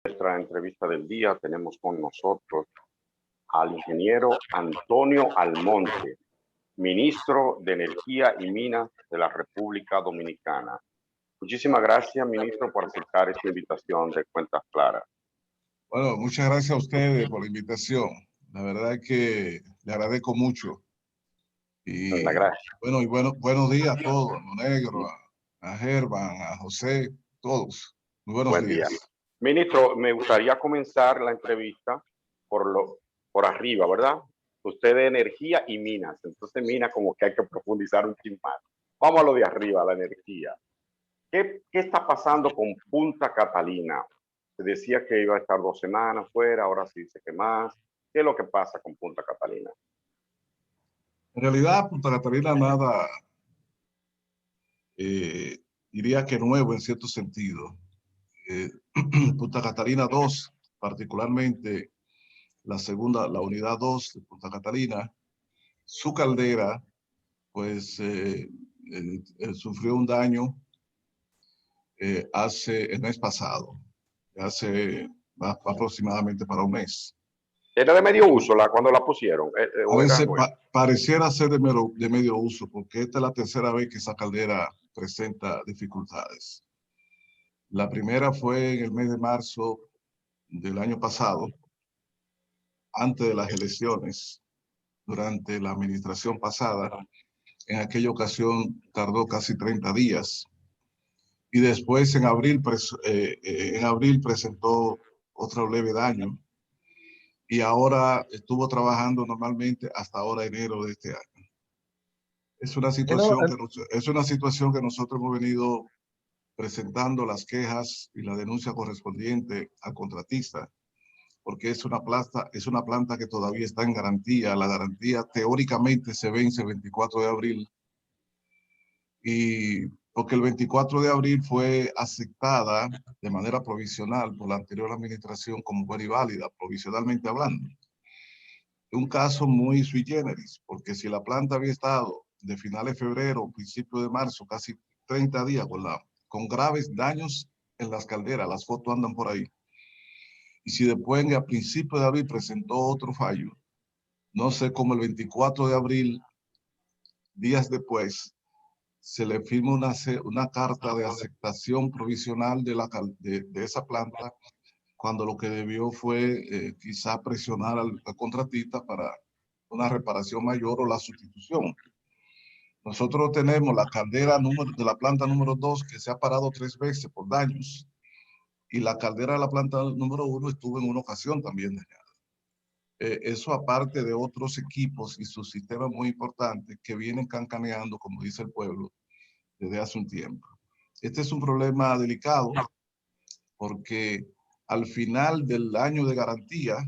Nuestra entrevista del día tenemos con nosotros al ingeniero Antonio Almonte, ministro de Energía y Minas de la República Dominicana. Muchísimas gracias, ministro, por aceptar esta invitación de Cuentas Claras. Bueno, muchas gracias a ustedes por la invitación. La verdad es que le agradezco mucho. Y buenos días a todos, a Monegro, a Germán, a José, todos. Muy buenos días. Ministro, me gustaría comenzar la entrevista por arriba, ¿verdad? Usted de energía y minas, entonces minas como que hay que profundizar un chin más. Vamos a lo de arriba, la energía. ¿Qué está pasando con Punta Catalina? Se decía que iba a estar 2 semanas fuera, ahora se dice que más. ¿Qué es lo que pasa con Punta Catalina? En realidad, Punta Catalina nada, diría que nuevo en cierto sentido. Punta Catalina 2, particularmente la unidad 2 de Punta Catalina, su caldera, pues sufrió un daño el mes pasado, hace aproximadamente para un mes. ¿Era de medio uso cuando la pusieron? A veces pareciera ser de medio uso, porque esta es la tercera vez que esa caldera presenta dificultades. La primera fue en el mes de marzo del año pasado, antes de las elecciones, durante la administración pasada. En aquella ocasión tardó casi 30 días. Y después en abril presentó otro leve daño. Y ahora estuvo trabajando normalmente hasta ahora enero de este año. Es una situación que nosotros hemos venido presentando las quejas y la denuncia correspondiente al contratista, porque es una planta que todavía está en garantía. La garantía teóricamente se vence el 24 de abril, y porque el 24 de abril fue aceptada de manera provisional por la anterior administración como buena y válida, provisionalmente hablando. Un caso muy sui generis, porque si la planta había estado de finales de febrero, principio de marzo, casi 30 días con graves daños en las calderas, las fotos andan por ahí, y si después a principios de abril presentó otro fallo, no sé cómo el 24 de abril, días después, se le firma una carta de aceptación provisional de esa planta, cuando lo que debió fue quizá presionar al contratista para una reparación mayor o la sustitución. Nosotros tenemos la caldera de la planta número 2 que se ha parado 3 veces por daños, y la caldera de la planta número 1 estuvo en una ocasión también dañada. Eso aparte de otros equipos y sus sistemas muy importantes que vienen cancaneando, como dice el pueblo, desde hace un tiempo. Este es un problema delicado porque al final del año de garantía,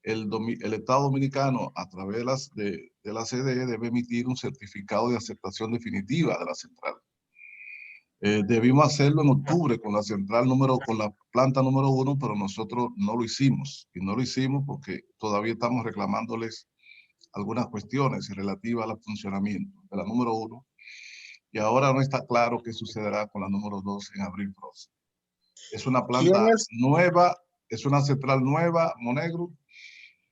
el Estado Dominicano, a través de la CDE, debe emitir un certificado de aceptación definitiva de la central. Debimos hacerlo en octubre con la planta número 1, pero nosotros no lo hicimos. Y no lo hicimos porque todavía estamos reclamándoles algunas cuestiones relativas al funcionamiento de la número 1. Y ahora no está claro qué sucederá con la número 2 en abril próximo. Es una planta nueva, es una central nueva, Monegro,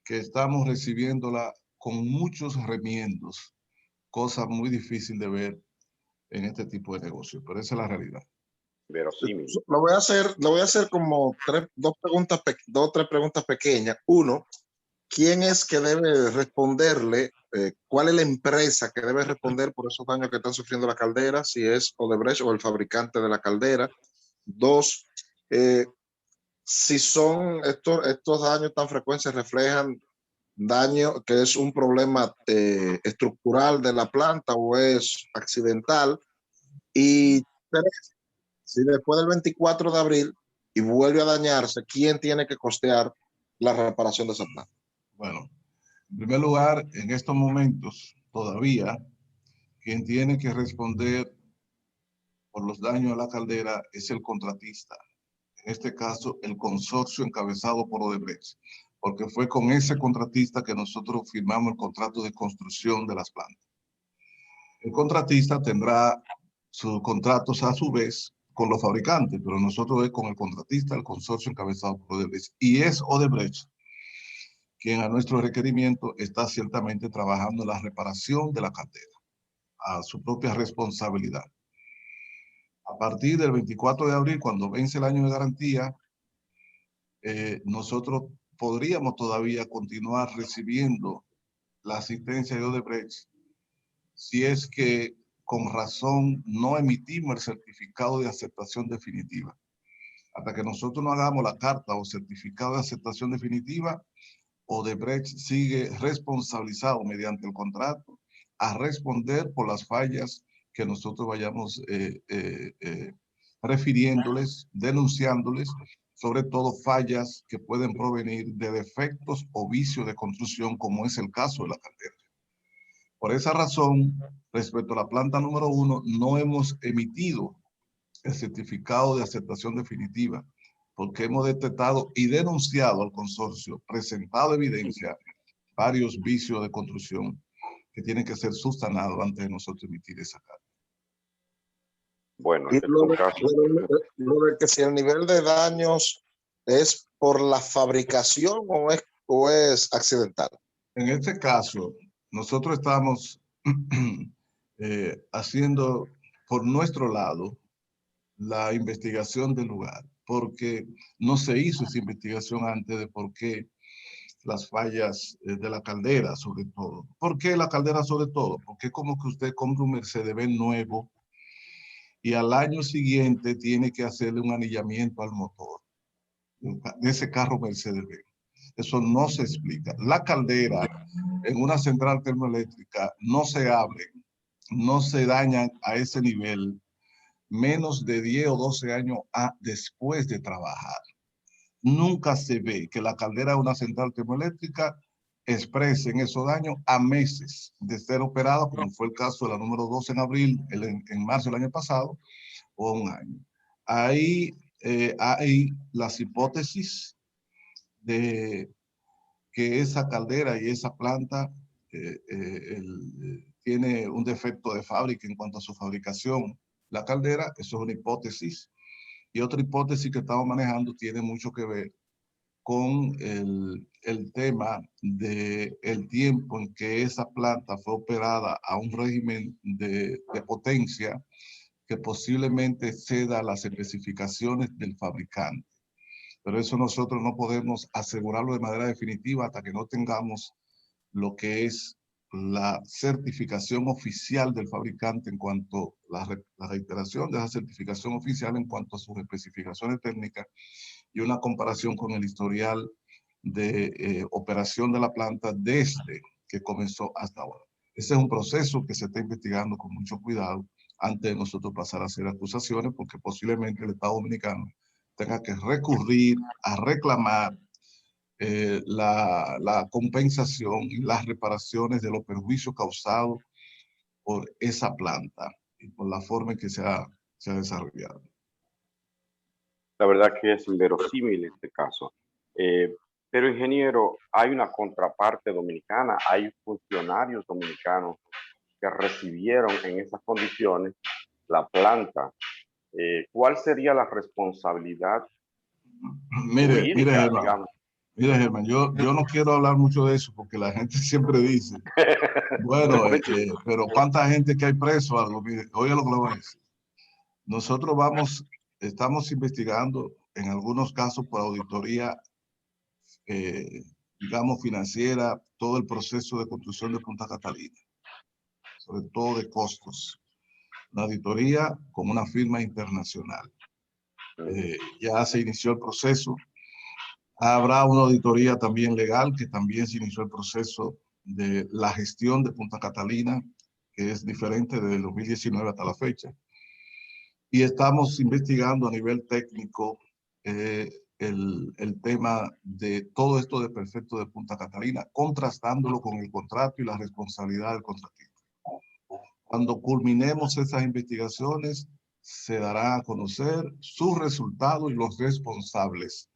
que estamos recibiéndola con muchos remiendos, cosa muy difícil de ver en este tipo de negocios, pero esa es la realidad. Lo voy a hacer como dos o tres preguntas pequeñas. Uno, ¿quién es que debe responderle? ¿Cuál es la empresa que debe responder por esos daños que están sufriendo la caldera? Si es Odebrecht o el fabricante de la caldera. Dos, si son estos daños tan frecuentes, reflejan daño que es un problema estructural de la planta o es accidental. Y tres, si después del 24 de abril y vuelve a dañarse, ¿quién tiene que costear la reparación de esa planta? Bueno, en primer lugar, en estos momentos, todavía, quien tiene que responder por los daños a la caldera es el contratista. En este caso, el consorcio encabezado por Odebrecht, porque fue con ese contratista que nosotros firmamos el contrato de construcción de las plantas. El contratista tendrá sus contratos a su vez con los fabricantes, pero nosotros es con el contratista, el consorcio encabezado por Odebrecht. Y es Odebrecht quien a nuestro requerimiento está ciertamente trabajando en la reparación de la caldera, a su propia responsabilidad. A partir del 24 de abril, cuando vence el año de garantía, nosotros podríamos todavía continuar recibiendo la asistencia de Odebrecht si es que con razón no emitimos el certificado de aceptación definitiva. Hasta que nosotros no hagamos la carta o certificado de aceptación definitiva, Odebrecht sigue responsabilizado mediante el contrato a responder por las fallas que nosotros vayamos refiriéndoles, denunciándoles, sobre todo fallas que pueden provenir de defectos o vicios de construcción, como es el caso de la caldera. Por esa razón, respecto a la planta número 1, no hemos emitido el certificado de aceptación definitiva, porque hemos detectado y denunciado al consorcio, presentado evidencia, varios vicios de construcción que tienen que ser subsanados antes de nosotros emitir esa carta. Bueno, y lo de que si el nivel de daños es por la fabricación o es accidental. En este caso, nosotros estamos haciendo por nuestro lado la investigación del lugar, porque no se hizo esa investigación antes de por qué las fallas de la caldera, sobre todo. ¿Por qué la caldera sobre todo? Porque es como que usted compra un Mercedes-Benz nuevo y al año siguiente tiene que hacerle un anillamiento al motor de ese carro Mercedes-Benz. Eso no se explica. La caldera en una central termoeléctrica no se abre, no se dañan a ese nivel menos de 10 o 12 años después de trabajar. Nunca se ve que la caldera de una central termoeléctrica expresen esos daños a meses de ser operada, como fue el caso de la número 2 en abril, en marzo del año pasado, o un año. Ahí hay las hipótesis de que esa caldera y esa planta tiene un defecto de fábrica en cuanto a su fabricación. La caldera, eso es una hipótesis. Y otra hipótesis que estamos manejando tiene mucho que ver con el tema del tiempo en que esa planta fue operada a un régimen de potencia que posiblemente exceda las especificaciones del fabricante. Pero eso nosotros no podemos asegurarlo de manera definitiva hasta que no tengamos lo que es la certificación oficial del fabricante en cuanto a la reiteración de esa certificación oficial en cuanto a sus especificaciones técnicas y una comparación con el historial de operación de la planta desde que comenzó hasta ahora. Ese es un proceso que se está investigando con mucho cuidado antes de nosotros pasar a hacer acusaciones, porque posiblemente el Estado Dominicano tenga que recurrir a reclamar la compensación y las reparaciones de los perjuicios causados por esa planta y por la forma en que se ha desarrollado. La verdad que es inverosímil este caso. Pero, ingeniero, hay una contraparte dominicana, hay funcionarios dominicanos que recibieron en esas condiciones la planta. ¿Cuál sería la responsabilidad jurídica, digamos? Mire, Germán, yo no quiero hablar mucho de eso porque la gente siempre dice, bueno, pero ¿cuánta gente que hay preso? Oye lo que le voy a decir. Nosotros estamos investigando en algunos casos por auditoría, digamos, financiera, todo el proceso de construcción de Punta Catalina, sobre todo de costos. La auditoría con una firma internacional. Ya se inició el proceso. Habrá una auditoría también legal, que también se inició el proceso de la gestión de Punta Catalina, que es diferente desde el 2019 hasta la fecha. Y estamos investigando a nivel técnico el tema de todo esto de perfecto de Punta Catalina, contrastándolo con el contrato y la responsabilidad del contratista. Cuando culminemos esas investigaciones, se dará a conocer sus resultados y los responsables,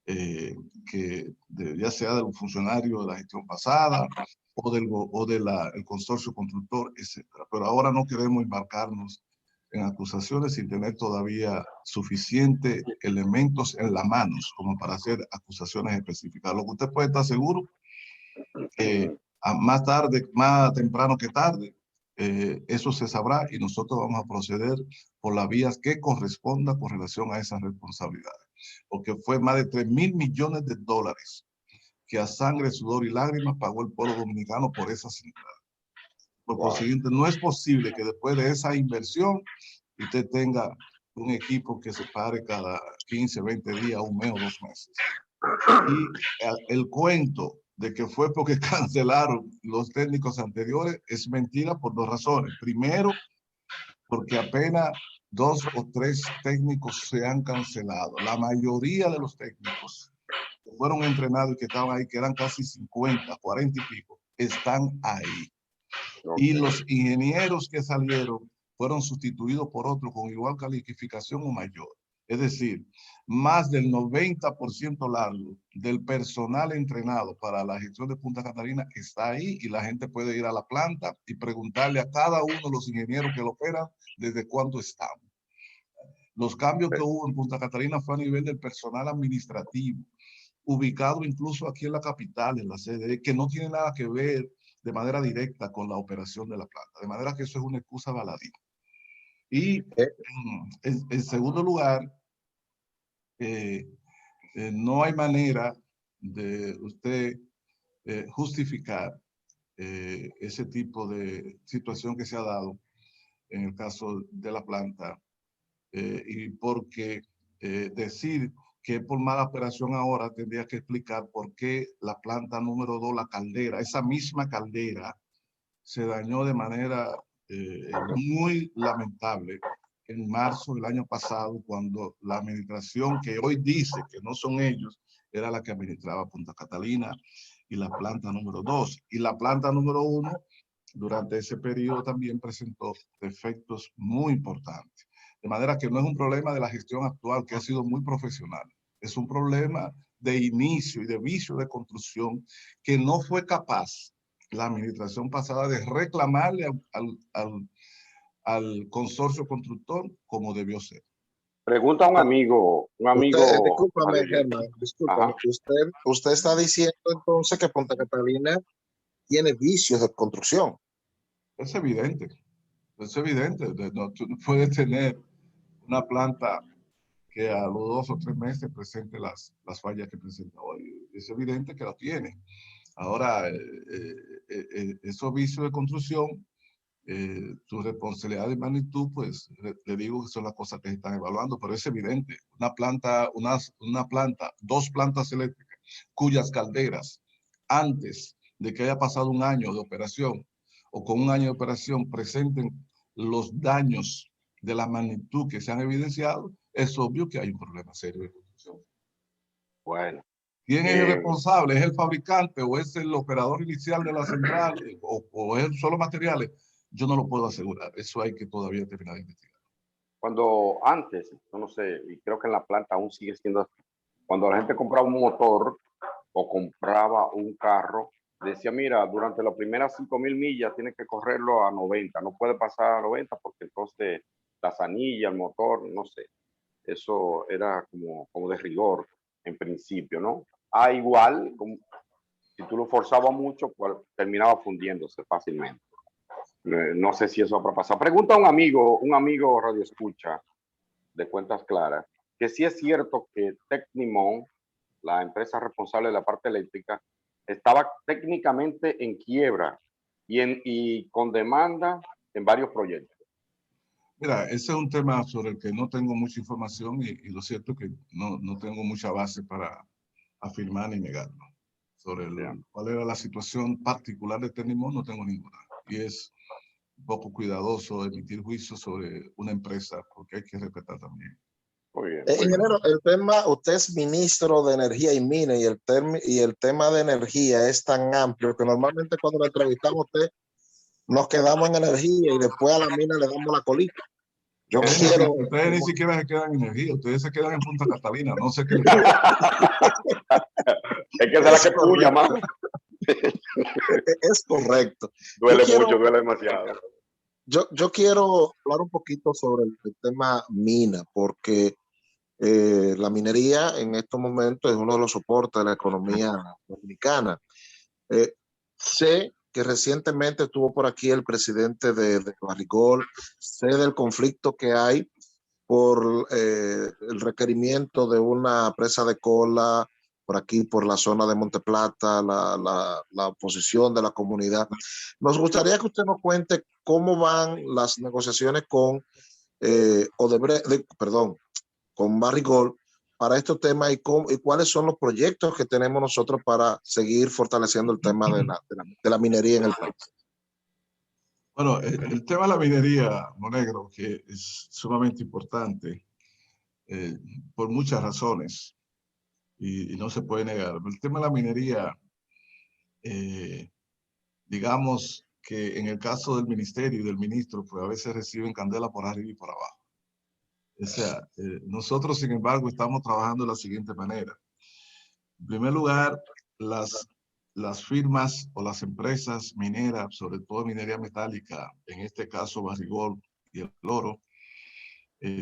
ya sea del funcionario de la gestión pasada o del consorcio constructor, etc. Pero ahora no queremos embarcarnos en acusaciones sin tener todavía suficientes elementos en las manos como para hacer acusaciones específicas. Lo que usted puede estar seguro que más tarde, más temprano que tarde, eso se sabrá y nosotros vamos a proceder por las vías que corresponda con relación a esas responsabilidades. Porque fue más de 3.000 millones de dólares que a sangre, sudor y lágrimas pagó el pueblo dominicano por esa central. Por consiguiente, no es posible que después de esa inversión usted tenga un equipo que se pare cada 15, 20 días, un mes o 2 meses. Y el cuento de que fue porque cancelaron los técnicos anteriores es mentira por 2 razones. Primero, porque apenas 2 o 3 técnicos se han cancelado. La mayoría de los técnicos que fueron entrenados y que estaban ahí, que eran casi 50, 40 y pico, están ahí. Y los ingenieros que salieron fueron sustituidos por otros con igual calificación o mayor. Es decir, más del 90% largo del personal entrenado para la gestión de Punta Catalina está ahí y la gente puede ir a la planta y preguntarle a cada uno de los ingenieros que lo operan desde cuándo estamos. Los cambios que hubo en Punta Catalina fue a nivel del personal administrativo, ubicado incluso aquí en la capital, en la sede, que no tiene nada que ver de manera directa con la operación de la planta. De manera que eso es una excusa baladí. Y en segundo lugar, no hay manera de usted justificar ese tipo de situación que se ha dado en el caso de la planta y porque decir que por mala operación ahora tendría que explicar por qué la planta número 2, la caldera, esa misma caldera se dañó de manera muy lamentable en marzo del año pasado, cuando la administración que hoy dice que no son ellos, era la que administraba Punta Catalina y la planta número 2. Y la planta número 1, durante ese periodo también presentó defectos muy importantes. De manera que no es un problema de la gestión actual, que ha sido muy profesional. Es un problema de inicio y de vicio de construcción que no fue capaz la administración pasada de reclamarle al consorcio constructor como debió ser. Pregunta a un amigo. Discúlpame, Germán, discúlpame. Usted está diciendo entonces que Punta Catalina tiene vicios de construcción. Es evidente. No, tú no puedes tener una planta que a los 2 o 3 meses presente las fallas que presenta hoy. Es evidente que las tiene. Ahora, esos vicios de construcción, su responsabilidad de magnitud, pues le digo que son las cosas que se están evaluando, pero es evidente. Una planta, 2 plantas eléctricas, cuyas calderas, antes de que haya pasado un año de operación, o con un año de operación, presenten los daños de la magnitud que se han evidenciado, es obvio que hay un problema serio de construcción. Bueno. ¿Quién es el responsable? ¿Es el fabricante o es el operador inicial de la central o es solo materiales? Yo no lo puedo asegurar. Eso hay que todavía terminar de investigar. Cuando antes, yo no sé, y creo que en la planta aún sigue siendo así, cuando la gente compraba un motor o compraba un carro, decía, mira, durante las primeras 5.000 millas tienes que correrlo a 90, no puede pasar a 90 porque entonces las anillas, el motor, no sé. Eso era como de rigor en principio, ¿no? Igual, si tú lo forzabas mucho, pues terminaba fundiéndose fácilmente. No sé si eso habrá pasado. Pregunta a un amigo radio escucha de Cuentas Claras, que sí es cierto que Tecnimont, la empresa responsable de la parte eléctrica, estaba técnicamente en quiebra y con demanda en varios proyectos. Mira, ese es un tema sobre el que no tengo mucha información y lo cierto es que no tengo mucha base para afirmar ni negarlo. Sobre cuál era la situación particular de Tecnimont, no tengo ninguna. Y es un poco cuidadoso emitir juicios sobre una empresa porque hay que respetar también. Muy bien. Ingeniero, el tema, usted es ministro de Energía y Minas y el tema de energía es tan amplio que normalmente cuando lo entrevistamos a usted nos quedamos en energía y después a la mina le damos la colita. Ustedes ni siquiera se quedan en energía, ustedes se quedan en Punta Catalina, no sé qué les pasa. Es que es la que puya, mano. Es correcto. Duele mucho, duele demasiado. Yo quiero hablar un poquito sobre el tema mina, porque la minería en estos momentos es uno de los soportes de la economía dominicana. Sé que recientemente estuvo por aquí el presidente de Barrigol, sé del conflicto que hay por el requerimiento de una presa de cola por aquí, por la zona de Monteplata, la oposición de la comunidad. Nos gustaría que usted nos cuente cómo van las negociaciones con con Barrigol para estos temas y cuáles son los proyectos que tenemos nosotros para seguir fortaleciendo el tema de la minería en el país. Bueno, el tema de la minería, Monegro, que es sumamente importante por muchas razones y no se puede negar. El tema de la minería, digamos que en el caso del ministerio y del ministro, pues a veces reciben candela por arriba y por abajo. O sea, nosotros, sin embargo, estamos trabajando de la siguiente manera. En primer lugar, las firmas o las empresas mineras, sobre todo minería metálica, en este caso Barrigol y el Oro,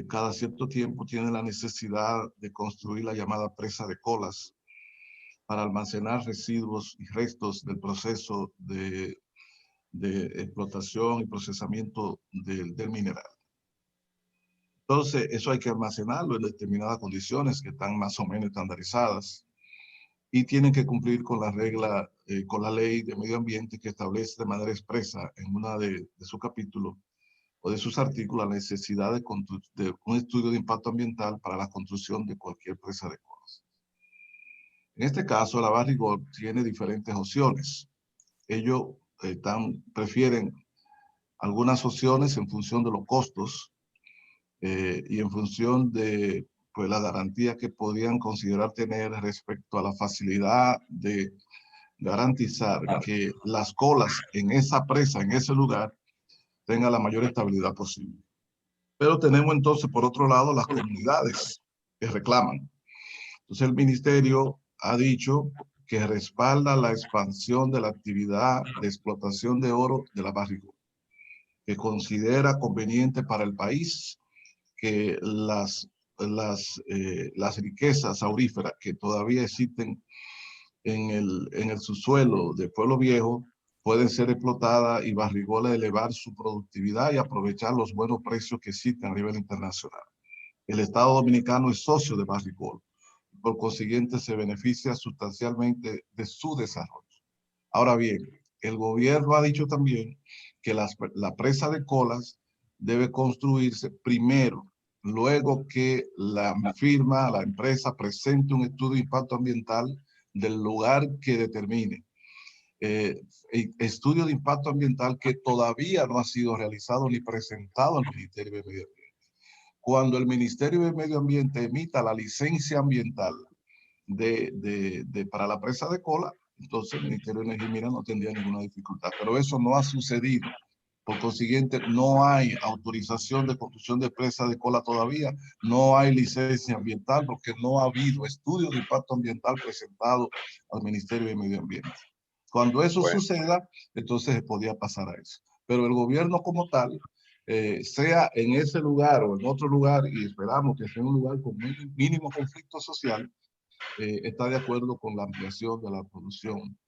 cada cierto tiempo tienen la necesidad de construir la llamada presa de colas para almacenar residuos y restos del proceso de explotación y procesamiento del mineral. Entonces, eso hay que almacenarlo en determinadas condiciones que están más o menos estandarizadas y tienen que cumplir con la regla, con la ley de medio ambiente que establece de manera expresa en una de sus capítulos o de sus artículos la necesidad de un estudio de impacto ambiental para la construcción de cualquier presa de colas. En este caso, la Barrigol tiene diferentes opciones. Ellos prefieren algunas opciones en función de los costos y en función de pues, la garantía que podían considerar tener respecto a la facilidad de garantizar que las colas en esa presa, en ese lugar, tengan la mayor estabilidad posible. Pero tenemos entonces, por otro lado, las comunidades que reclaman. Entonces, el ministerio ha dicho que respalda la expansión de la actividad de explotación de oro de la Barrigol, que considera conveniente para el país que las riquezas auríferas que todavía existen en el subsuelo de Pueblo Viejo pueden ser explotadas y Barrigol elevar su productividad y aprovechar los buenos precios que existen a nivel internacional. El Estado Dominicano es socio de Barrigol, por consiguiente se beneficia sustancialmente de su desarrollo. Ahora bien, el gobierno ha dicho también que la presa de colas debe construirse primero, luego que la firma, la empresa presente un estudio de impacto ambiental del lugar que determine. Estudio de impacto ambiental que todavía no ha sido realizado ni presentado al Ministerio de Medio Ambiente. Cuando el Ministerio de Medio Ambiente emita la licencia ambiental para la presa de cola, entonces el Ministerio de Energía y Minas no tendría ninguna dificultad. Pero eso no ha sucedido. Por consiguiente, no hay autorización de construcción de presa de cola todavía, no hay licencia ambiental porque no ha habido estudio de impacto ambiental presentado al Ministerio de Medio Ambiente. Cuando eso suceda, entonces se podía pasar a eso. Pero el gobierno como tal, sea en ese lugar o en otro lugar, y esperamos que sea un lugar con mínimo conflicto social, está de acuerdo con la ampliación de la producción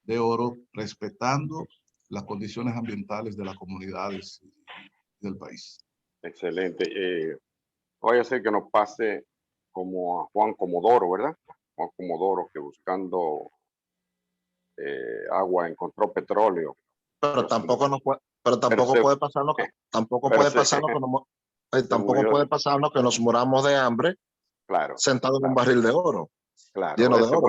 de oro, respetando las condiciones ambientales de las comunidades del país. Excelente. Voy a hacer que nos pase como a Juan Comodoro, ¿verdad? Juan Comodoro, que buscando agua encontró petróleo. Pero tampoco puede pasarnos que nos muramos de hambre, claro, sentados en un barril de oro. Claro, lleno de oro.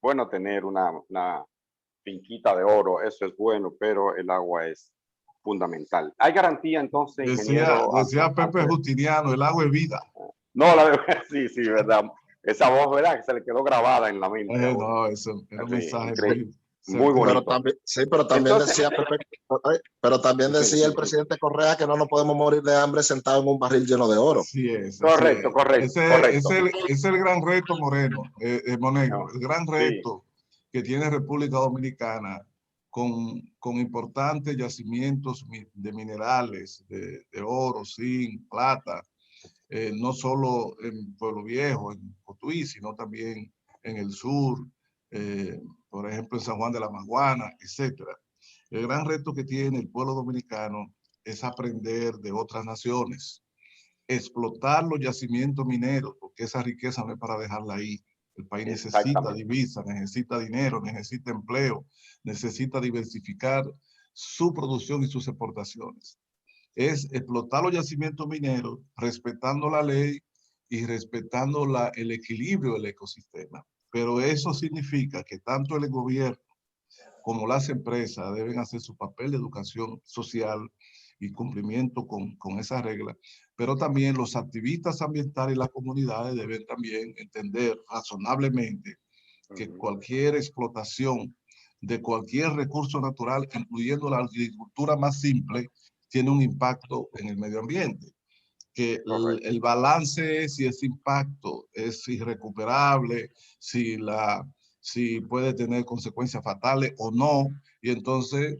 Bueno tener una finquita de oro, eso es bueno, pero el agua es fundamental. ¿Hay garantía entonces, ingeniero? Decía Pepe Justiniano, el agua es vida. No, sí, verdad. Esa voz, ¿verdad? Que se le quedó grabada en la mente. No, eso era un mensaje muy bonito. Pero también decía el presidente Correa que no nos podemos morir de hambre sentados en un barril lleno de oro. Sí es. Correcto. Ese es el gran reto, Monegro, el gran reto que tiene República Dominicana con importantes yacimientos de minerales, de oro, zinc, plata, no solo en Pueblo Viejo, en Cotuí, sino también en el sur, por ejemplo en San Juan de la Maguana, etcétera. El gran reto que tiene el pueblo dominicano es aprender de otras naciones, explotar los yacimientos mineros, porque esa riqueza no es para dejarla ahí. El país necesita divisas, necesita dinero, necesita empleo, necesita diversificar su producción y sus exportaciones. Es explotar los yacimientos mineros, respetando la ley y respetando el equilibrio del ecosistema. Pero eso significa que tanto el gobierno como las empresas deben hacer su papel de educación social y cumplimiento con esas reglas, pero también los activistas ambientales y las comunidades deben también entender razonablemente que cualquier explotación de cualquier recurso natural, incluyendo la agricultura más simple, tiene un impacto en el medio ambiente. Que el balance, si ese impacto es irrecuperable, si puede tener consecuencias fatales o no, y entonces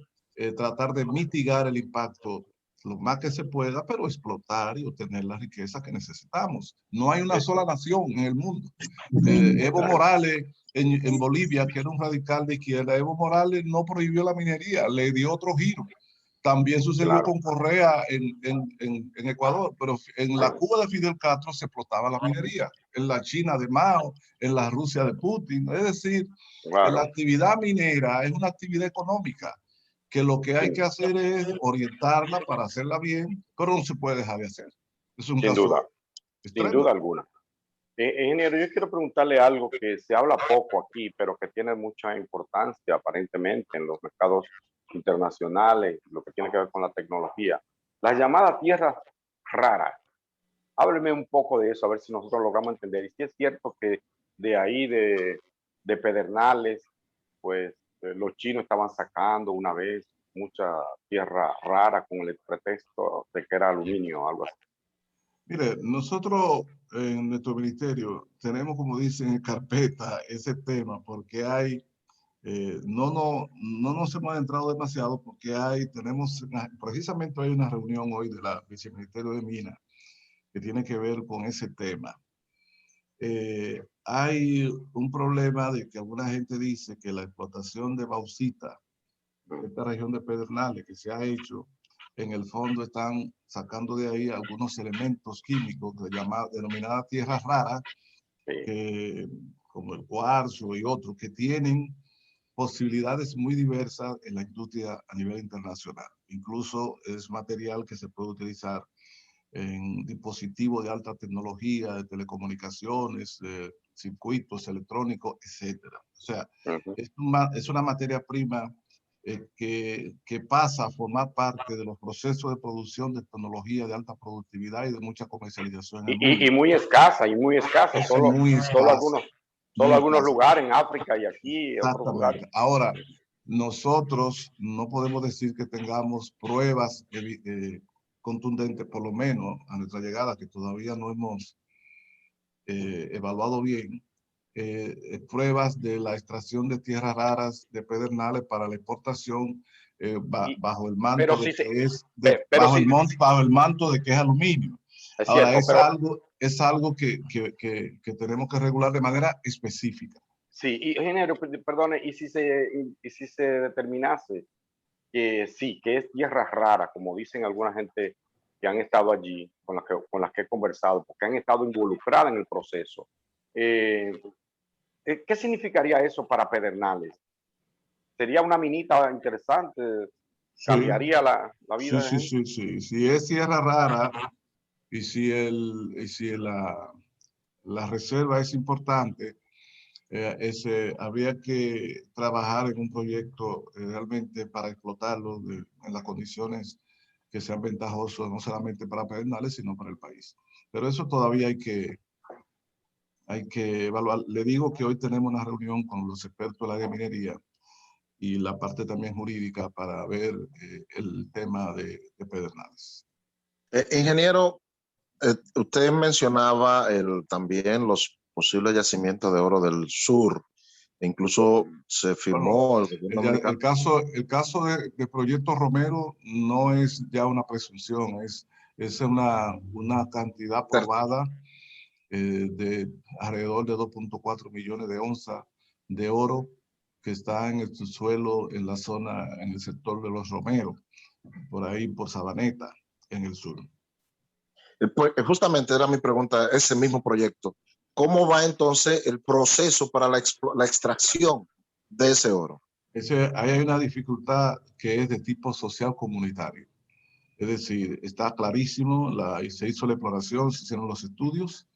tratar de mitigar el impacto lo más que se pueda, pero explotar y obtener la riqueza que necesitamos. No hay una sola nación en el mundo. Evo Morales en Bolivia, que era un radical de izquierda, Evo Morales no prohibió la minería, le dio otro giro. También sucedió con Correa en Ecuador, pero en la Cuba de Fidel Castro se explotaba la minería, en la China de Mao, en la Rusia de Putin. Es decir, la actividad minera es una actividad económica, que lo que hay que hacer es orientarla para hacerla bien, pero no se puede dejar de hacer. Es un caso extremo. Sin duda alguna. Ingeniero, yo quiero preguntarle algo que se habla poco aquí, pero que tiene mucha importancia aparentemente en los mercados internacionales, lo que tiene que ver con la tecnología. Las llamadas tierras raras. Hábleme un poco de eso, a ver si nosotros logramos entender. Y si es cierto que de ahí, de Pedernales, pues los chinos estaban sacando una vez mucha tierra rara con el pretexto de que era aluminio o algo así. Mire, nosotros en nuestro ministerio tenemos, como dicen, en carpeta ese tema, porque hay, no nos hemos entrado demasiado, porque precisamente hay una reunión hoy de la Viceministerio de Minas que tiene que ver con ese tema. Hay un problema de que alguna gente dice que la explotación de bauxita, esta región de Pedernales que se ha hecho, en el fondo están sacando de ahí algunos elementos químicos denominadas tierras raras, como el cuarzo y otros, que tienen posibilidades muy diversas en la industria a nivel internacional. Incluso es material que se puede utilizar en dispositivos de alta tecnología, de telecomunicaciones, circuitos electrónicos, etcétera. O sea, es una materia prima que pasa a formar parte de los procesos de producción de tecnología de alta productividad y de mucha comercialización en el mundo. Y muy escasa, Solo algunos lugares en África y aquí. Exactamente. Otros lugares. Ahora, nosotros no podemos decir que tengamos pruebas contundentes, por lo menos a nuestra llegada, que todavía no hemos evaluado bien, pruebas de la extracción de tierras raras de Pedernales para la exportación bajo el manto bajo el manto de que es aluminio. Ahora, es algo que tenemos que regular de manera específica. Sí, y ingeniero, perdone, y si se determinase que sí, que es tierra rara, como dicen alguna gente que han estado allí, con las que he conversado, porque han estado involucradas en el proceso, ¿qué significaría eso para Pedernales? ¿Sería una minita interesante? ¿Cambiaría la vida? Sí. Si es tierra rara y si la reserva es importante, habría que trabajar en un proyecto realmente para explotarlo en las condiciones que sean ventajosas, no solamente para Pedernales, sino para el país. Pero eso todavía hay que evaluar. Le digo que hoy tenemos una reunión con los expertos del área de minería y la parte también jurídica para ver el tema de Pedernales. Ingeniero, usted mencionaba también los posibles yacimientos de oro del sur. E incluso se firmó el gobierno dominicano. El caso de Proyecto Romero no es ya una presunción, es una cantidad probada de alrededor de 2.4 millones de onzas de oro que está en el subsuelo en la zona, en el sector de los Romeros, por ahí por Sabaneta, en el sur. Pues justamente era mi pregunta, ese mismo proyecto. ¿Cómo va entonces el proceso para la extracción de ese oro? Ahí hay una dificultad que es de tipo social comunitario. Es decir, está clarísimo, se hizo la exploración, se hicieron los estudios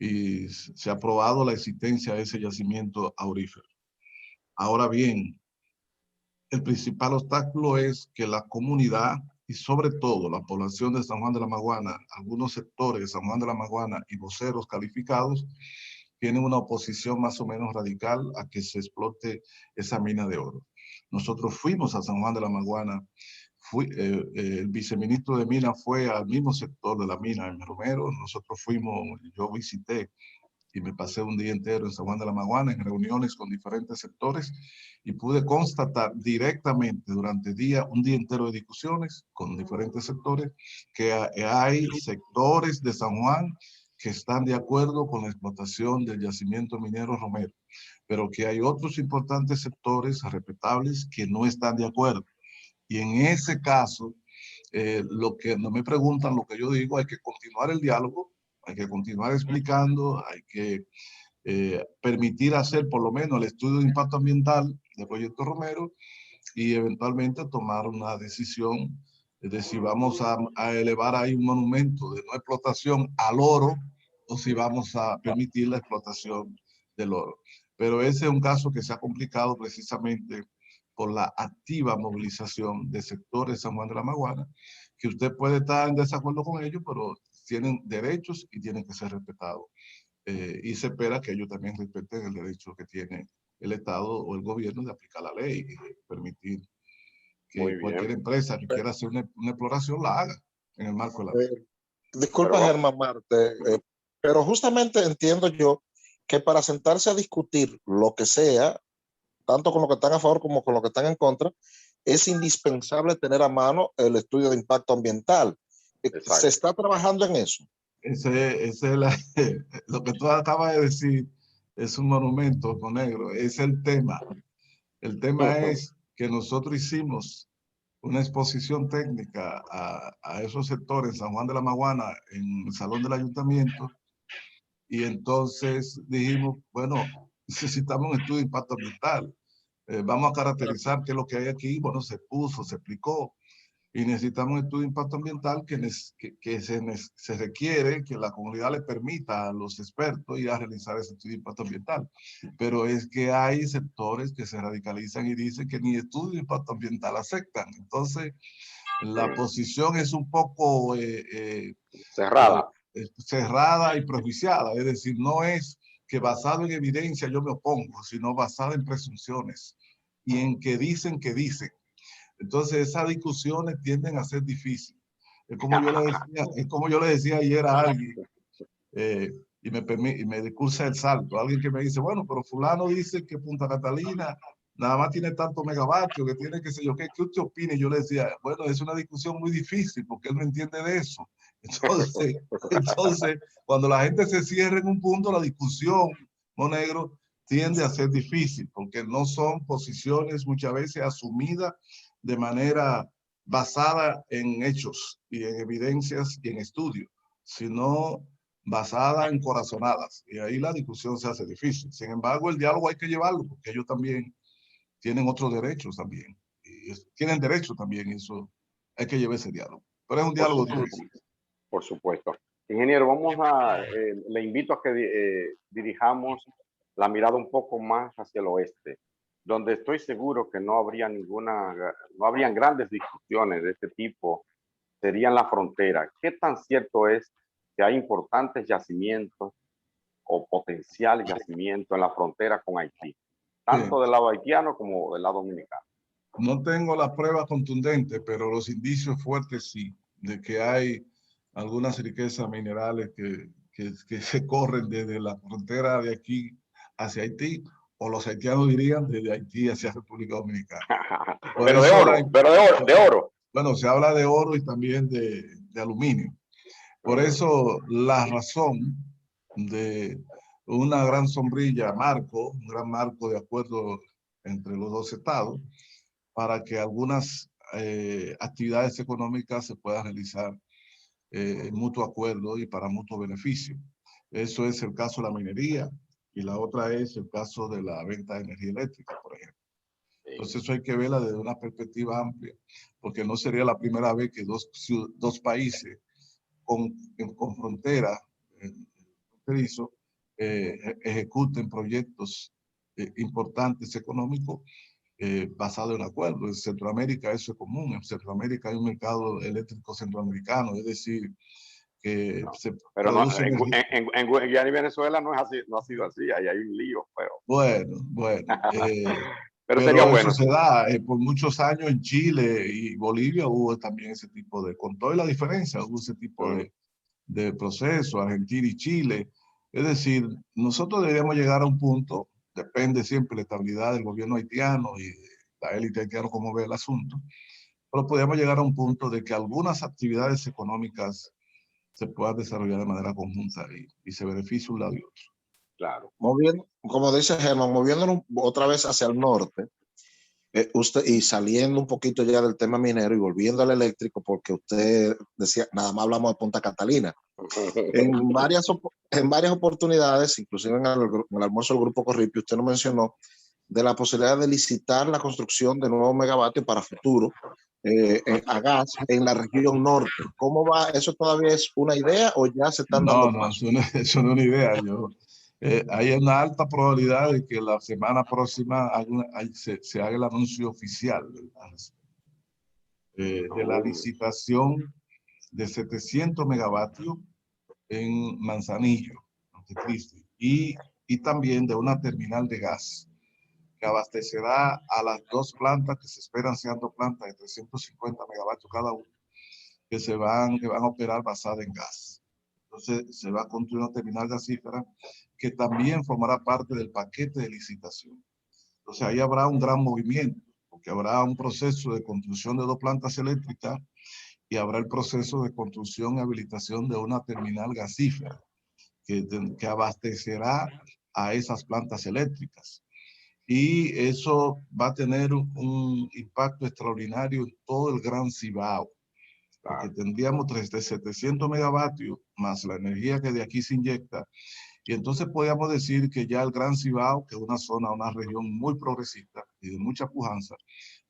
y se ha probado la existencia de ese yacimiento aurífero. Ahora bien, el principal obstáculo es que la comunidad y sobre todo la población de San Juan de la Maguana, algunos sectores de San Juan de la Maguana y voceros calificados tienen una oposición más o menos radical a que se explote esa mina de oro. Nosotros fuimos a San Juan de la Maguana, el viceministro de Minas fue al mismo sector de la mina, en Romero, nosotros fuimos, yo visité y me pasé un día entero en San Juan de la Maguana en reuniones con diferentes sectores y pude constatar directamente durante un día entero de discusiones con diferentes sectores que hay sectores de San Juan que están de acuerdo con la explotación del yacimiento minero Romero, pero que hay otros importantes sectores respetables que no están de acuerdo. Y en ese caso, lo que no me preguntan, lo que yo digo, hay que continuar el diálogo, hay que continuar explicando, hay que permitir hacer por lo menos el estudio de impacto ambiental del Proyecto Romero y eventualmente tomar una decisión de si vamos a elevar ahí un monumento de no explotación al oro o si vamos a permitir la explotación del oro. Pero ese es un caso que se ha complicado precisamente por la activa movilización de sectores de San Juan de la Maguana, que usted puede estar en desacuerdo con ellos, pero tienen derechos y tienen que ser respetados. Y se espera que ellos también respeten el derecho que tiene el Estado o el gobierno de aplicar la ley y permitir que cualquier empresa que quiera hacer una exploración la haga en el marco de la ley. Disculpa, Germán Marte, pero justamente entiendo yo que para sentarse a discutir lo que sea, tanto con los que están a favor como con los que están en contra, es indispensable tener a mano el estudio de impacto ambiental. Exacto. ¿Se está trabajando en eso? Lo que tú acabas de decir es un monumento con negro, es el tema. El tema es que nosotros hicimos una exposición técnica a esos sectores en San Juan de la Maguana, en el Salón del Ayuntamiento, y entonces dijimos, bueno, necesitamos un estudio de impacto ambiental. Vamos a caracterizar qué es lo que hay aquí. Bueno, se puso, se explicó, y necesitamos un estudio de impacto ambiental que se requiere que la comunidad le permita a los expertos ir a realizar ese estudio de impacto ambiental. Pero es que hay sectores que se radicalizan y dicen que ni estudio de impacto ambiental aceptan. Entonces, la posición es un poco cerrada y prejuiciada. Es decir, no es que basado en evidencia yo me opongo, sino basada en presunciones y en que dicen que dicen. Entonces esas discusiones tienden a ser difíciles. Es como yo le decía ayer a alguien, y me discursa el salto, alguien que me dice, bueno, pero fulano dice que Punta Catalina nada más tiene tantos megavatios, que tiene que sé yo, ¿qué usted opina? Y yo le decía, bueno, es una discusión muy difícil porque él no entiende de eso. Entonces, cuando la gente se cierra en un punto, la discusión, Monegro, tiende a ser difícil porque no son posiciones muchas veces asumidas de manera basada en hechos y en evidencias y en estudios, sino basada en corazonadas. Y ahí la discusión se hace difícil. Sin embargo, el diálogo hay que llevarlo porque ellos también tienen otros derechos también. Y tienen derechos también, eso hay que llevar ese diálogo. Pero es un diálogo difícil. Por supuesto. Ingeniero, le invito a que dirijamos la mirada un poco más hacia el oeste, donde estoy seguro que no habrían grandes discusiones de este tipo, sería en la frontera. ¿Qué tan cierto es que hay importantes yacimientos o potencial yacimiento en la frontera con Haití, tanto del lado haitiano como del lado dominicano? No tengo la prueba contundente, pero los indicios fuertes sí, de que hay algunas riquezas minerales que se corren desde la frontera de aquí hacia Haití, o los haitianos dirían desde Haití hacia República Dominicana. Pero de oro, de oro. Bueno, se habla de oro y también de aluminio. Por eso la razón de una gran sombrilla, un gran marco de acuerdo entre los dos estados, para que algunas actividades económicas se puedan realizar en mutuo acuerdo y para mutuo beneficio. Eso es el caso de la minería y la otra es el caso de la venta de energía eléctrica, por ejemplo. Entonces eso hay que verla desde una perspectiva amplia, porque no sería la primera vez que dos países con frontera fronterizo ejecuten proyectos importantes económicos basado en acuerdos. En Centroamérica eso es común. En Centroamérica hay un mercado eléctrico centroamericano, es decir, que se pero no, produce en Guyana y Venezuela no es así, no ha sido así, ahí hay un lío, pero bueno, pero sería eso bueno. se da por muchos años en Chile y Bolivia hubo también ese tipo de, con toda la diferencia, hubo ese tipo de proceso, Argentina y Chile. Es decir, nosotros deberíamos llegar a un punto, depende siempre de la estabilidad del gobierno haitiano y de la élite haitiana cómo ve el asunto, pero podríamos llegar a un punto de que algunas actividades económicas se puedan desarrollar de manera conjunta y se beneficie un lado y otro. Claro. Moviendo, como dice Germán, moviéndonos otra vez hacia el norte, usted, y saliendo un poquito ya del tema minero y volviendo al eléctrico, porque usted decía, nada más hablamos de Punta Catalina. En varias oportunidades, inclusive en el almuerzo del Grupo Corripio, usted nos mencionó de la posibilidad de licitar la construcción de nuevos megavatios para futuro a gas en la región norte. ¿Cómo va? ¿Eso todavía es una idea o ya se están dando pasos? No, eso no es una idea. Hay una alta probabilidad de que la semana próxima se haga el anuncio oficial de la licitación de 700 megavatios en Manzanillo, Montecristi, y también de una terminal de gas que abastecerá a las dos plantas que se esperan sean dos plantas de 350 megavatios cada una, que van a operar basada en gas. Entonces se va a construir una terminal gasífera que también formará parte del paquete de licitación. Entonces ahí habrá un gran movimiento, porque habrá un proceso de construcción de dos plantas eléctricas y habrá el proceso de construcción y habilitación de una terminal gasífera que abastecerá a esas plantas eléctricas. Y eso va a tener un impacto extraordinario en todo el Gran Cibao, porque tendríamos de 700 megavatios más la energía que de aquí se inyecta. Y entonces podríamos decir que ya el Gran Cibao, que es una región muy progresista y de mucha pujanza,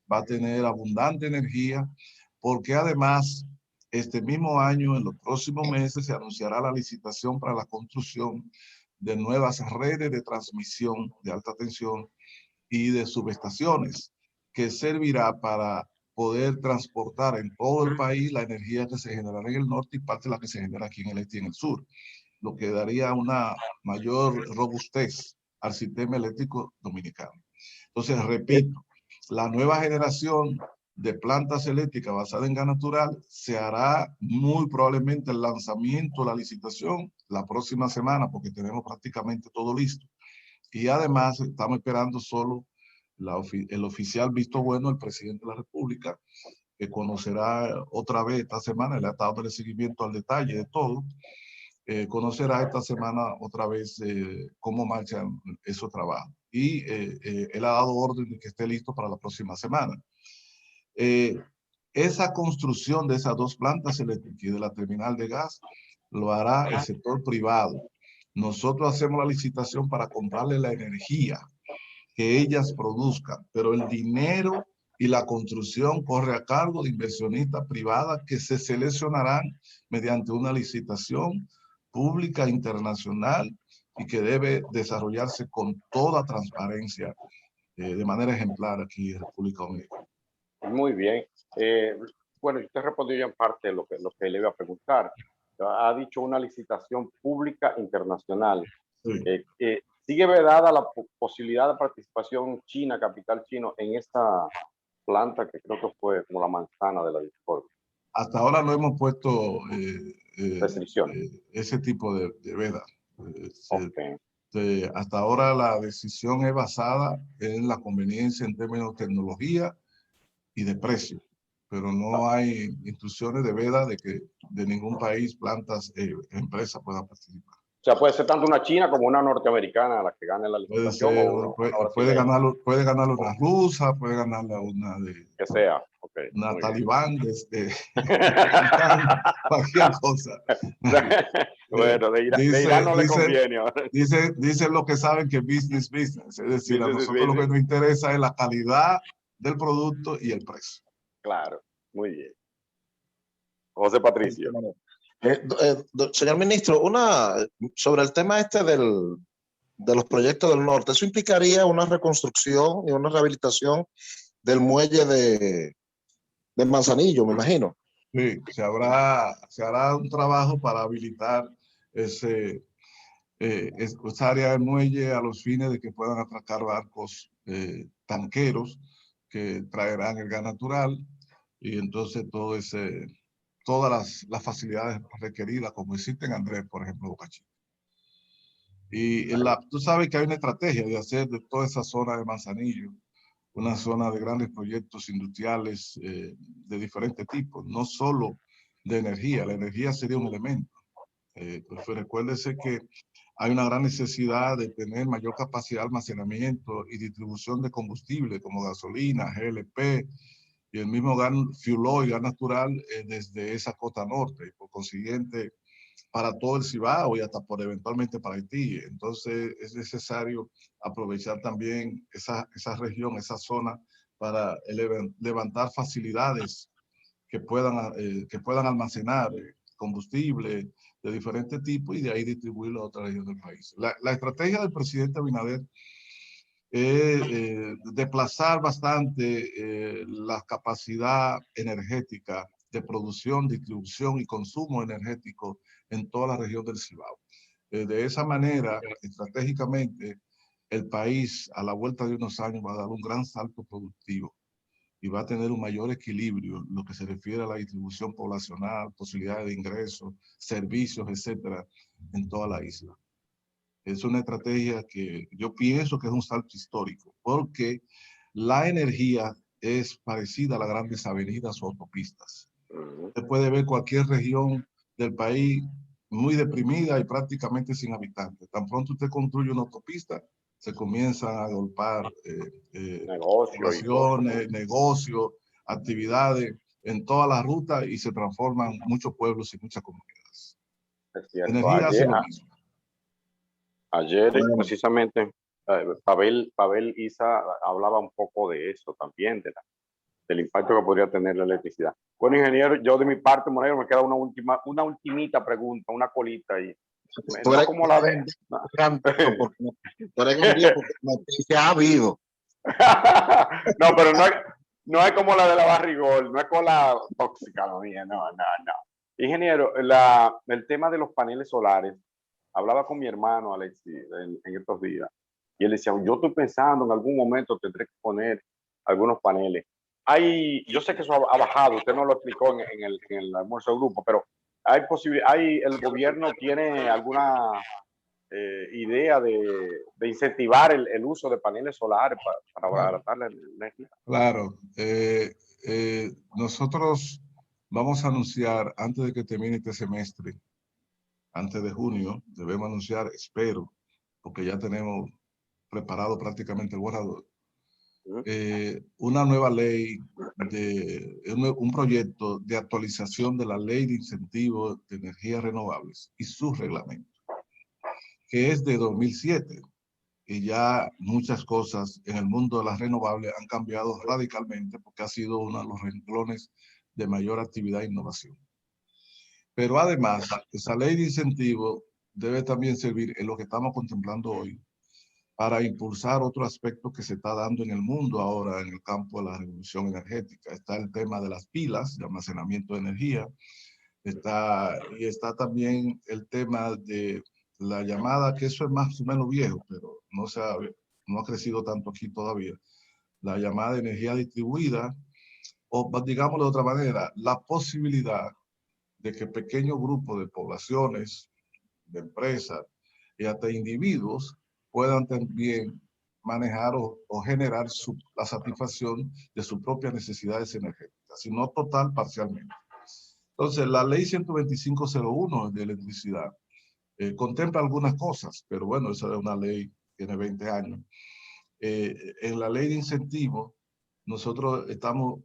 va a tener abundante energía, porque además este mismo año, en los próximos meses, se anunciará la licitación para la construcción de nuevas redes de transmisión de alta tensión y de subestaciones, que servirá para poder transportar en todo el país la energía que se generará en el norte y parte de la que se genera aquí en el este y en el sur, lo que daría una mayor robustez al sistema eléctrico dominicano. Entonces, repito, la nueva generación de plantas eléctricas basadas en gas natural se hará muy probablemente el lanzamiento, la licitación, la próxima semana, porque tenemos prácticamente todo listo. Y además estamos esperando solo el oficial visto bueno del presidente de la República, que conocerá otra vez esta semana, le ha dado el seguimiento al detalle de todo, conocerá esta semana otra vez cómo marchan esos trabajos. Y él ha dado orden de que esté listo para la próxima semana. Esa construcción de esas dos plantas eléctricas y de la terminal de gas lo hará el sector privado. Nosotros hacemos la licitación para comprarle la energía que ellas produzcan, pero el dinero y la construcción corre a cargo de inversionistas privadas que se seleccionarán mediante una licitación pública internacional y que debe desarrollarse con toda transparencia de manera ejemplar aquí en República Dominicana. Muy bien. Bueno, usted respondió ya en parte lo que le iba a preguntar. Ha dicho una licitación pública internacional. Sí. ¿Sigue vedada la posibilidad de participación china, capital chino, en esta planta que creo que fue como la manzana de la discordia? Hasta ahora no hemos puesto restricciones. Ese tipo de veda. Okay. Hasta ahora la decisión es basada en la conveniencia en términos de tecnología y de precio, pero no hay instrucciones de veda de que de ningún país, plantas, empresas puedan participar. O sea, puede ser tanto una china como una norteamericana la que gane la Puede licitación ser, o una puede brasileña. ganarlo una rusa, puede ganarla una de Que sea, ok. una Muy bien. talibán, cualquier cosa. Bueno, de Irán no le conviene ahora. Dicen lo que saben que business, business. Es decir, a Business is nosotros lo que business. nos interesa es la calidad del producto y el precio. Claro, muy bien. José Patricio. Señor ministro, sobre el tema este de los proyectos del norte, ¿eso implicaría una reconstrucción y una rehabilitación del muelle de Manzanillo, me imagino? Sí, se hará un trabajo para habilitar esa área del muelle a los fines de que puedan atracar barcos tanqueros que traerán el gas natural y entonces todas las facilidades requeridas como existen en Andrés, por ejemplo, Boca Chica. Y tú sabes que hay una estrategia de hacer de toda esa zona de Manzanillo una zona de grandes proyectos industriales de diferentes tipos, no solo de energía. La energía sería un elemento. Pues recuérdese que hay una gran necesidad de tener mayor capacidad de almacenamiento y distribución de combustible como gasolina, GLP y el mismo gas fuel oil, gas natural desde esa costa norte. Y por consiguiente, para todo el Cibao y hasta por eventualmente para Haití. Entonces es necesario aprovechar también esa región, esa zona para levantar facilidades que puedan almacenar combustible de diferentes tipos y de ahí distribuirlo a otra región del país. La estrategia del presidente Abinader es desplazar bastante la capacidad energética de producción, distribución y consumo energético en toda la región del Cibao. De esa manera, estratégicamente, el país a la vuelta de unos años va a dar un gran salto productivo y va a tener un mayor equilibrio en lo que se refiere a la distribución poblacional, posibilidades de ingresos, servicios, etcétera, en toda la isla. Es una estrategia que yo pienso que es un salto histórico, porque la energía es parecida a las grandes avenidas o autopistas. Usted puede ver cualquier región del país muy deprimida y prácticamente sin habitantes. Tan pronto usted construye una autopista, se comienzan a agolpar poblaciones, negocios, actividades en todas las rutas y se transforman muchos pueblos y muchas comunidades. Es cierto. Energía hace lo mismo. Ayer precisamente Pavel Isa hablaba un poco de eso también, del impacto que podría tener la electricidad. Bueno, ingeniero, yo de mi parte, Moreno, me queda una ultimita pregunta, una colita y no como la de... noticia ha habido. No, pero no es como la de la Barrigol, no es con la tóxica, no. Ingeniero, el tema de los paneles solares, hablaba con mi hermano Alexi en estos días y él decía, yo estoy pensando en algún momento tendré que poner algunos paneles. Yo sé que eso ha bajado, usted no lo explicó en el almuerzo de grupo, pero el gobierno tiene alguna idea de incentivar el uso de paneles solares para abaratar la energía. Claro, nosotros vamos a anunciar antes de que termine este semestre, antes de junio, debemos anunciar, espero, porque ya tenemos preparado prácticamente el borrador, una nueva ley, un proyecto de actualización de la ley de incentivos de energías renovables y su reglamento, que es de 2007. Y ya muchas cosas en el mundo de las renovables han cambiado radicalmente porque ha sido uno de los renglones de mayor actividad e innovación. Pero además, esa ley de incentivo debe también servir en lo que estamos contemplando hoy para impulsar otro aspecto que se está dando en el mundo ahora en el campo de la revolución energética. Está el tema de las pilas de almacenamiento de energía, está también el tema de la llamada, que eso es más o menos viejo, pero no ha crecido tanto aquí todavía, la llamada energía distribuida, o digámoslo de otra manera, la posibilidad de que pequeños grupos de poblaciones, de empresas, y hasta individuos puedan también manejar o generar la satisfacción de sus propias necesidades energéticas, sino total, parcialmente. Entonces, la ley 125.01 de electricidad contempla algunas cosas, pero bueno, esa es una ley, tiene 20 años. En la ley de incentivos, nosotros estamos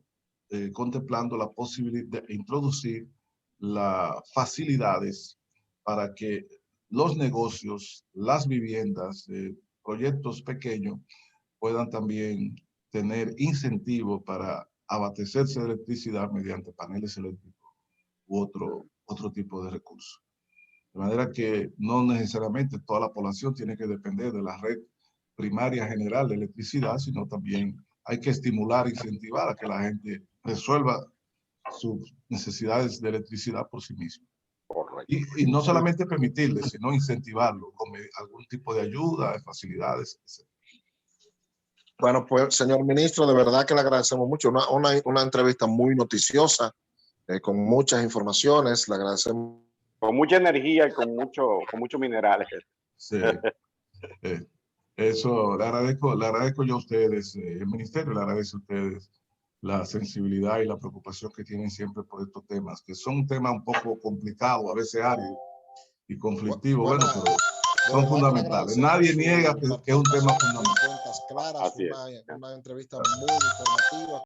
contemplando la posibilidad de introducir las facilidades para que los negocios, las viviendas, proyectos pequeños puedan también tener incentivos para abastecerse de electricidad mediante paneles eléctricos u otro tipo de recursos. De manera que no necesariamente toda la población tiene que depender de la red primaria general de electricidad, sino también hay que estimular e incentivar a que la gente resuelva sus necesidades de electricidad por sí mismo. Y no solamente permitirle, sino incentivarlo con algún tipo de ayuda, de facilidades, etc. Bueno, pues, señor ministro, de verdad que le agradecemos mucho. Una entrevista muy noticiosa, con muchas informaciones. Le agradecemos. Con mucha energía y con muchos minerales. Sí. Eso le agradezco yo a ustedes, el ministerio le agradece a ustedes la sensibilidad y la preocupación que tienen siempre por estos temas, que son temas un poco complicados, a veces áridos y conflictivos, bueno, pero son fundamentales. Nadie niega que es un tema fundamental. Claras, una entrevista muy informativa.